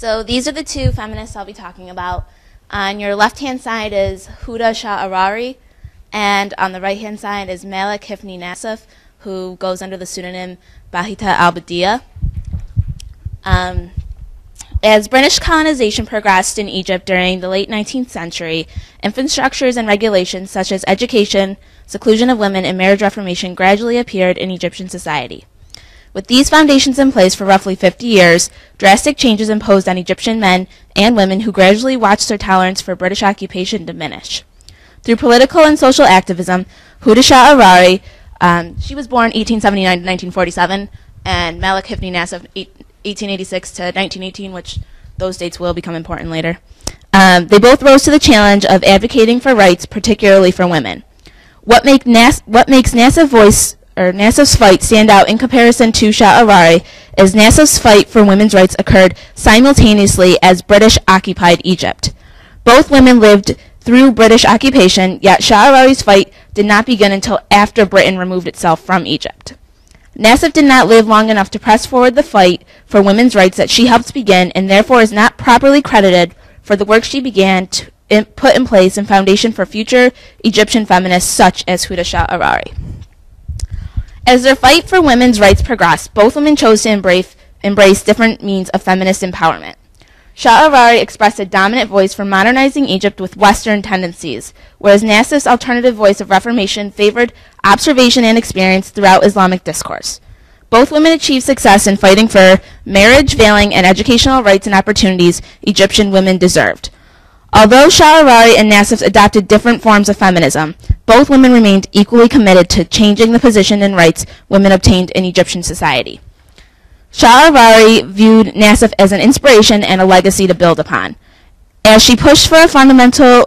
So these are the two feminists I'll be talking about. On your left-hand side is Huda Sha'arari, and on the right-hand side is Malik Hifni Nassif, who goes under the pseudonym Bahita al-Badia. As British colonization progressed in Egypt during the late 19th century, infrastructures and regulations such as education, seclusion of women, and marriage reformation gradually appeared in Egyptian society. With these foundations in place for roughly 50 years, drastic changes imposed on Egyptian men and women who gradually watched their tolerance for British occupation diminish. Through political and social activism, Huda Sha'arari, she was born 1879 to 1947, and Malik Hifni Nassif 1886 to 1918, which those dates will become important later. They both rose to the challenge of advocating for rights, particularly for women. What makes Nassif's fight stand out in comparison to Sha'arari is Nassif's fight for women's rights occurred simultaneously as British occupied Egypt. Both women lived through British occupation, yet Sha'arari's fight did not begin until after Britain removed itself from Egypt. Nassif did not live long enough to press forward the fight for women's rights that she helped begin, and therefore is not properly credited for the work she began to put in place and foundation for future Egyptian feminists such as Huda Sha'arari. As their fight for women's rights progressed, both women chose to embrace different means of feminist empowerment. Sha'arari expressed a dominant voice for modernizing Egypt with Western tendencies, whereas Nassif's alternative voice of reformation favored observation and experience throughout Islamic discourse. Both women achieved success in fighting for marriage, veiling, and educational rights and opportunities Egyptian women deserved. Although Sha'arari and Nassif adopted different forms of feminism, both women remained equally committed to changing the position and rights women obtained in Egyptian society. Sha'arari viewed Nassif as an inspiration and a legacy to build upon. As she pushed for fundamental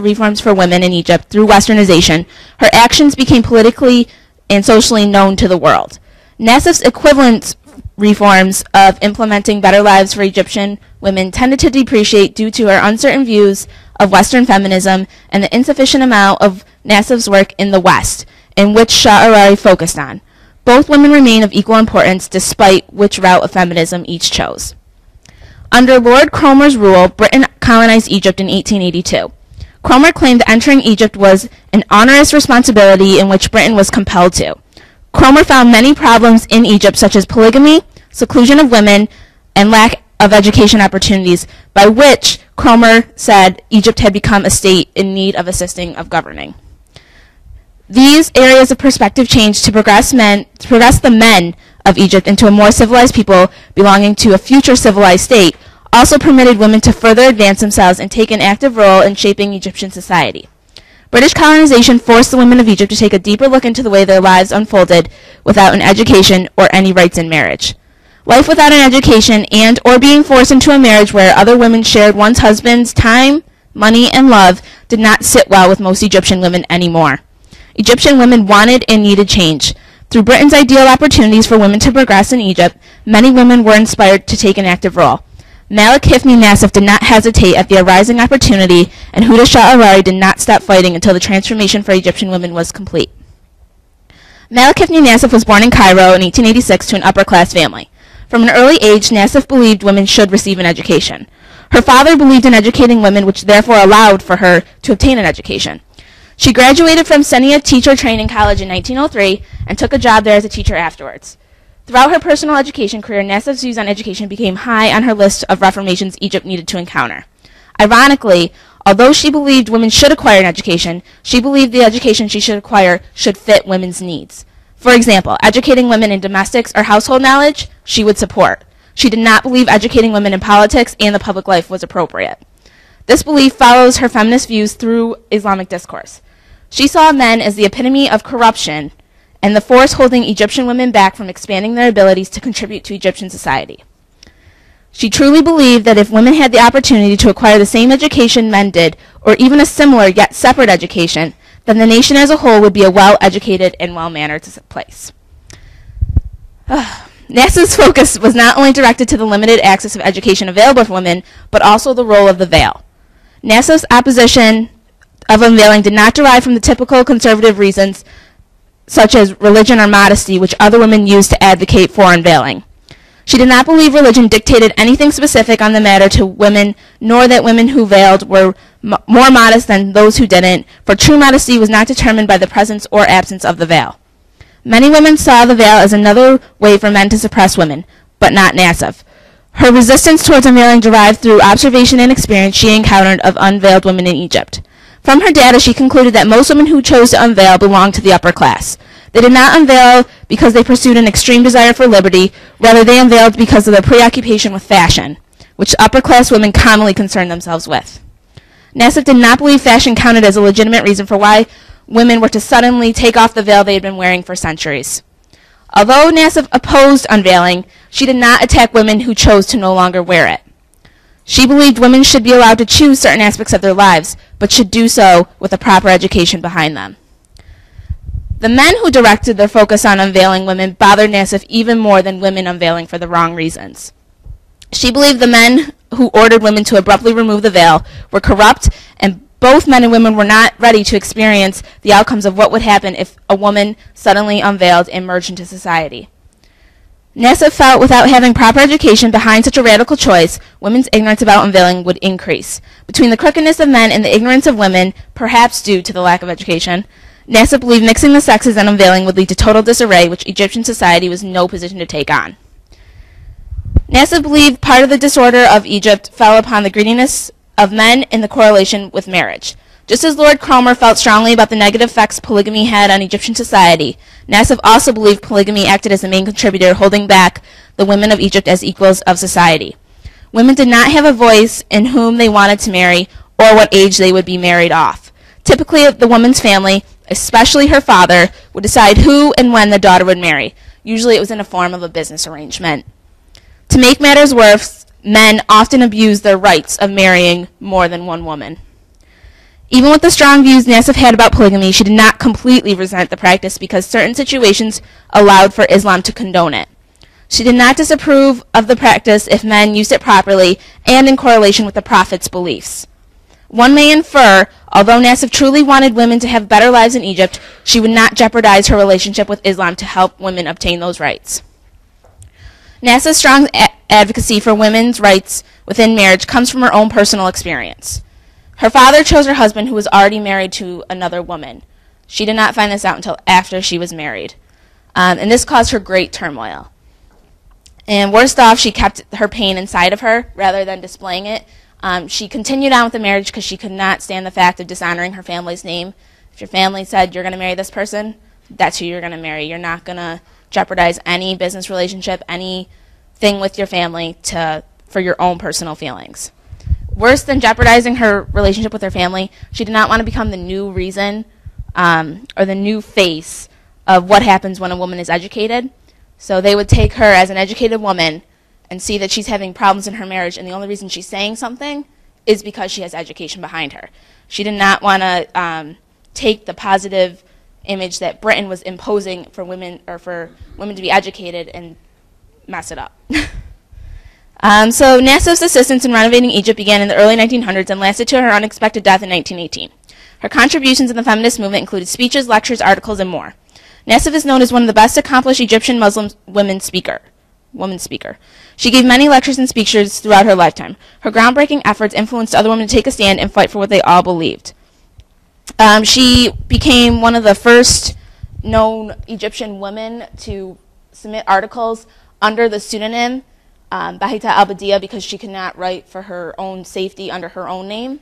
reforms for women in Egypt through westernization, her actions became politically and socially known to the world. Nassif's equivalent reforms of implementing better lives for Egyptian women tended to depreciate due to her uncertain views of Western feminism and the insufficient amount of Nassif's work in the West, in which Sha'arari focused on. Both women remain of equal importance despite which route of feminism each chose. Under Lord Cromer's rule, Britain colonized Egypt in 1882. Cromer claimed that entering Egypt was an onerous responsibility in which Britain was compelled to. Cromer found many problems in Egypt such as polygamy, seclusion of women, and lack of education opportunities, by which Cromer said Egypt had become a state in need of assisting of governing. These areas of perspective changed to progress the men of Egypt into a more civilized people belonging to a future civilized state, also permitted women to further advance themselves and take an active role in shaping Egyptian society. British colonization forced the women of Egypt to take a deeper look into the way their lives unfolded without an education or any rights in marriage. Life without an education and or being forced into a marriage where other women shared one's husband's time, money, and love did not sit well with most Egyptian women anymore. Egyptian women wanted and needed change. Through Britain's ideal opportunities for women to progress in Egypt, many women were inspired to take an active role. Malik Hifni Nassif did not hesitate at the arising opportunity, and Huda Sha'arari did not stop fighting until the transformation for Egyptian women was complete. Malik Hifni Nassif was born in Cairo in 1886 to an upper-class family. From an early age, Nassif believed women should receive an education. Her father believed in educating women, which therefore allowed for her to obtain an education. She graduated from Senia Teacher Training College in 1903 and took a job there as a teacher afterwards. Throughout her personal education career, Nassif's views on education became high on her list of reformations Egypt needed to encounter. Ironically, although she believed women should acquire an education, she believed the education she should acquire should fit women's needs. For example, educating women in domestics or household knowledge, she would support. She did not believe educating women in politics and the public life was appropriate. This belief follows her feminist views through Islamic discourse. She saw men as the epitome of corruption and the force holding Egyptian women back from expanding their abilities to contribute to Egyptian society. She truly believed that if women had the opportunity to acquire the same education men did, or even a similar yet separate education, then the nation as a whole would be a well-educated and well-mannered place. Nassif's focus was not only directed to the limited access of education available for women, but also the role of the veil. Nassif's opposition of unveiling did not derive from the typical conservative reasons such as religion or modesty, which other women used to advocate for unveiling. She did not believe religion dictated anything specific on the matter to women, nor that women who veiled were more modest than those who didn't, for true modesty was not determined by the presence or absence of the veil. Many women saw the veil as another way for men to suppress women, but not Nassif. Her resistance towards unveiling derived through observation and experience she encountered of unveiled women in Egypt. From her data, she concluded that most women who chose to unveil belonged to the upper class. They did not unveil because they pursued an extreme desire for liberty, rather they unveiled because of their preoccupation with fashion, which upper-class women commonly concern themselves with. Nassif did not believe fashion counted as a legitimate reason for why women were to suddenly take off the veil they had been wearing for centuries. Although Nassif opposed unveiling, she did not attack women who chose to no longer wear it. She believed women should be allowed to choose certain aspects of their lives, but should do so with a proper education behind them. The men who directed their focus on unveiling women bothered Nassif even more than women unveiling for the wrong reasons. She believed the men who ordered women to abruptly remove the veil were corrupt, and both men and women were not ready to experience the outcomes of what would happen if a woman suddenly unveiled and merged into society. Nassif felt without having proper education behind such a radical choice, women's ignorance about unveiling would increase. Between the crookedness of men and the ignorance of women, perhaps due to the lack of education, Nassif believed mixing the sexes and unveiling would lead to total disarray, which Egyptian society was in no position to take on. Nassif believed part of the disorder of Egypt fell upon the greediness of men in the correlation with marriage. Just as Lord Cromer felt strongly about the negative effects polygamy had on Egyptian society, Nassif also believed polygamy acted as the main contributor holding back the women of Egypt as equals of society. Women did not have a voice in whom they wanted to marry or what age they would be married off. Typically, the woman's family, especially her father, would decide who and when the daughter would marry. Usually it was in a form of a business arrangement. To make matters worse, men often abused their rights of marrying more than one woman. Even with the strong views Nassif had about polygamy, she did not completely resent the practice because certain situations allowed for Islam to condone it. She did not disapprove of the practice if men used it properly and in correlation with the Prophet's beliefs. One may infer, although Nassif truly wanted women to have better lives in Egypt, she would not jeopardize her relationship with Islam to help women obtain those rights. Nassif's strong advocacy for women's rights within marriage comes from her own personal experience. Her father chose her husband who was already married to another woman. She did not find this out until after she was married. And this caused her great turmoil. And worst off, she kept her pain inside of her rather than displaying it. She continued on with the marriage because she could not stand the fact of dishonoring her family's name. If your family said you're going to marry this person, that's who you're going to marry. You're not going to jeopardize any business relationship, anything with your family for your own personal feelings. Worse than jeopardizing her relationship with her family, she did not want to become the new reason or the new face of what happens when a woman is educated. So they would take her as an educated woman and see that she's having problems in her marriage, and the only reason she's saying something is because she has education behind her. She did not want to take the positive image that Britain was imposing for women, or for women to be educated, and mess it up. So Nassif's assistance in renovating Egypt began in the early 1900s and lasted to her unexpected death in 1918. Her contributions in the feminist movement included speeches, lectures, articles, and more. Nassif is known as one of the best accomplished Egyptian Muslim women speaker. She gave many lectures and speeches throughout her lifetime. Her groundbreaking efforts influenced other women to take a stand and fight for what they all believed. She became one of the first known Egyptian women to submit articles under the pseudonym Bahita al-Badia because she could not write for her own safety under her own name.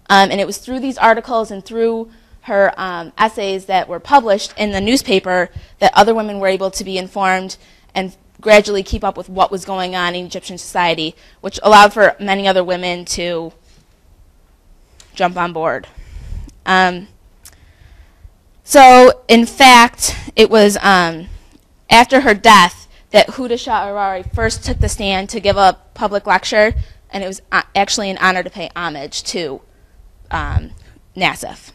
And it was through these articles and through her essays that were published in the newspaper that other women were able to be informed and gradually keep up with what was going on in Egyptian society, which allowed for many other women to jump on board. So, in fact, it was after her death that Huda Shah Arari first took the stand to give a public lecture, and it was actually an honor to pay homage to Nassif.